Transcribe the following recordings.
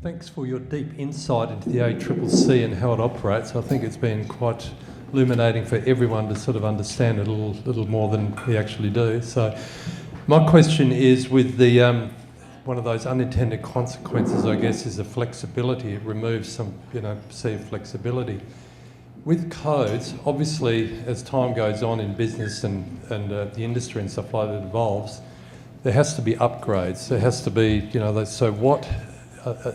Thanks for your deep insight into the ACCC and how it operates. I think it's been quite illuminating for everyone to sort of understand it a little more than we actually do. So my question is with the one of those unintended consequences, I guess, is the flexibility. It removes some, perceived flexibility. With codes, obviously, as time goes on in business and the industry and stuff like that evolves, there has to be upgrades. There has to be, so what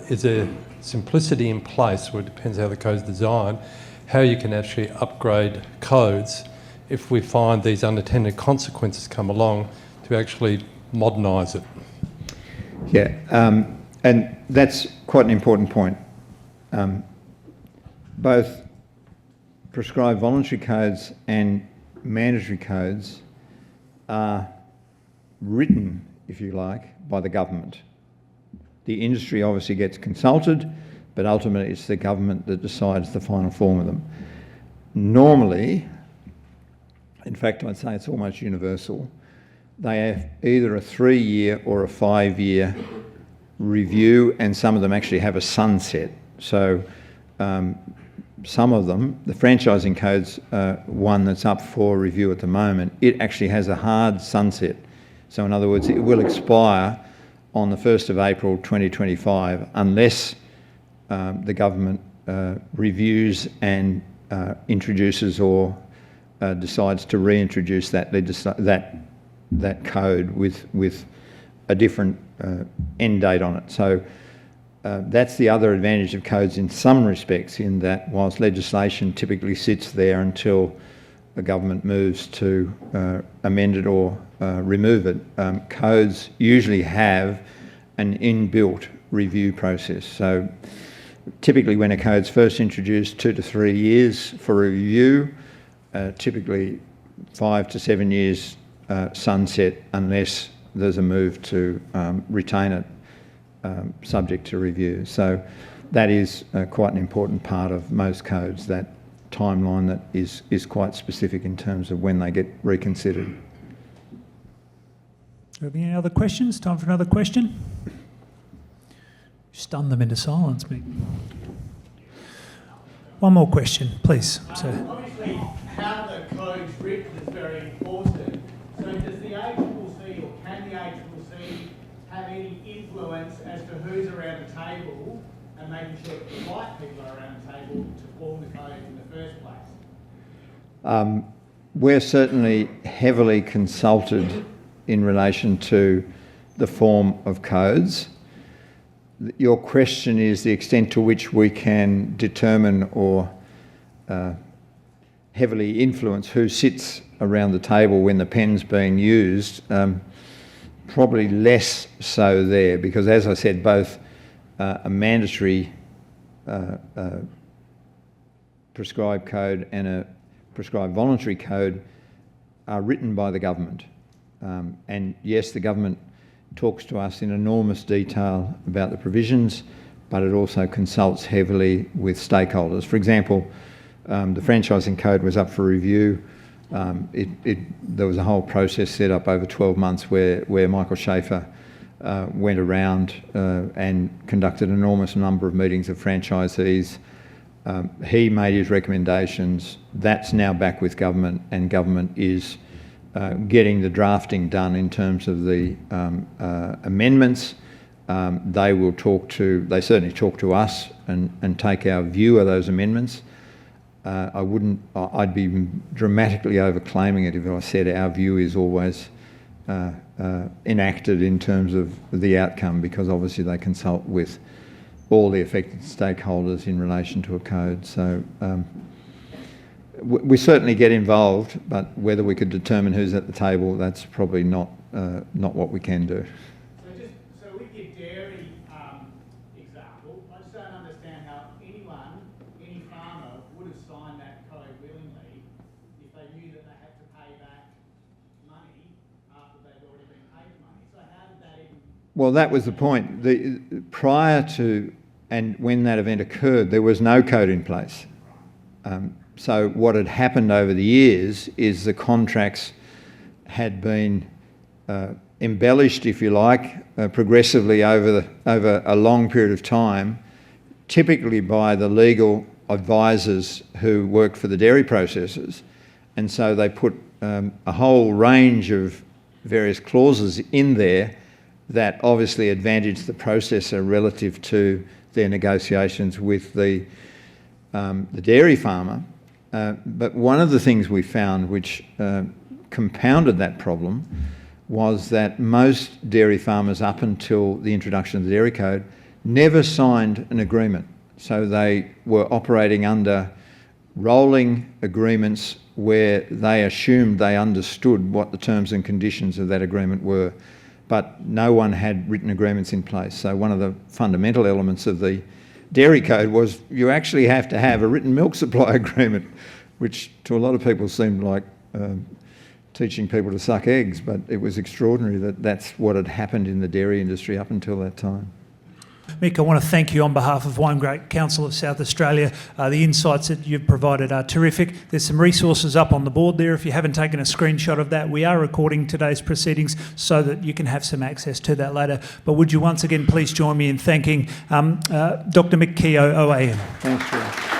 is there simplicity in place, where it depends how the code's designed, how you can actually upgrade codes if we find these unintended consequences come along to actually modernise it? Yeah, and that's quite an important point. Both prescribed voluntary codes and mandatory codes are written, if you like, by the government. The industry obviously gets consulted, but ultimately it's the government that decides the final form of them. Normally, in fact, I'd say it's almost universal, they have either a 3-year or a 5-year review, and some of them actually have a sunset. So some of them, the franchising code's one that's up for review at the moment, it actually has a hard sunset. So in other words, it will expire on the 1st of April 2025 unless the government reviews and introduces or decides to reintroduce that code with a different end date on it. So that's the other advantage of codes in some respects, in that whilst legislation typically sits there until the government moves to amend it or remove it, codes usually have an inbuilt review process. So typically when a code's first introduced, 2 to 3 years for a review, typically 5 to 7 years sunset unless there's a move to retain it subject to review. So that is quite an important part of most codes, that timeline that is quite specific in terms of when they get reconsidered. Do we have any other questions? Time for another question? Stun them into silence, Mick. One more question, please. Obviously, how the code's written is very important. So does the ACCC, or can the ACCC have any influence as to who's around the table and making sure that the right people are around the table to form the code in the first place? We're certainly heavily consulted in relation to the form of codes. Your question is the extent to which we can determine or heavily influence who sits around the table when the pen's being used. Probably less so there, because as I said, both a mandatory prescribed code and a prescribed voluntary code are written by the government. And yes, the government talks to us in enormous detail about the provisions, but it also consults heavily with stakeholders. For example, the franchising code was up for review. There was a whole process set up over 12 months where Michael Schaefer went around and conducted an enormous number of meetings of franchisees. He made his recommendations. That's now back with government, and government is getting the drafting done in terms of the amendments. They certainly talk to us and take our view of those amendments. I'd be dramatically overclaiming it if I said our view is always enacted in terms of the outcome, because obviously they consult with all the affected stakeholders in relation to a code. So we certainly get involved, but whether we could determine who's at the table, that's probably not what we can do. So with your dairy example, I just don't understand how any farmer would have signed that code willingly if they knew that they had to pay back money after they'd already been paid money. So how did that even... Well, that was the point. Prior to and when that event occurred, there was no code in place. So what had happened over the years is the contracts had been embellished, if you like, progressively over a long period of time, typically by the legal advisors who work for the dairy processors. And so they put a whole range of various clauses in there that obviously advantage the processor relative to their negotiations with the dairy farmer. But one of the things we found which compounded that problem was that most dairy farmers, up until the introduction of the Dairy Code, never signed an agreement. So they were operating under rolling agreements where they assumed they understood what the terms and conditions of that agreement were, but no one had written agreements in place. So one of the fundamental elements of the Dairy Code was you actually have to have a written milk supply agreement, which to a lot of people seemed like teaching people to suck eggs, but it was extraordinary that that's what had happened in the dairy industry up until that time. Mick, I want to thank you on behalf of Wine Grape Council of South Australia. The insights that you've provided are terrific. There's some resources up on the board there. If you haven't taken a screenshot of that, we are recording today's proceedings so that you can have some access to that later. But would you once again please join me in thanking Dr. Mick Keough, OAM. Thanks, Joe.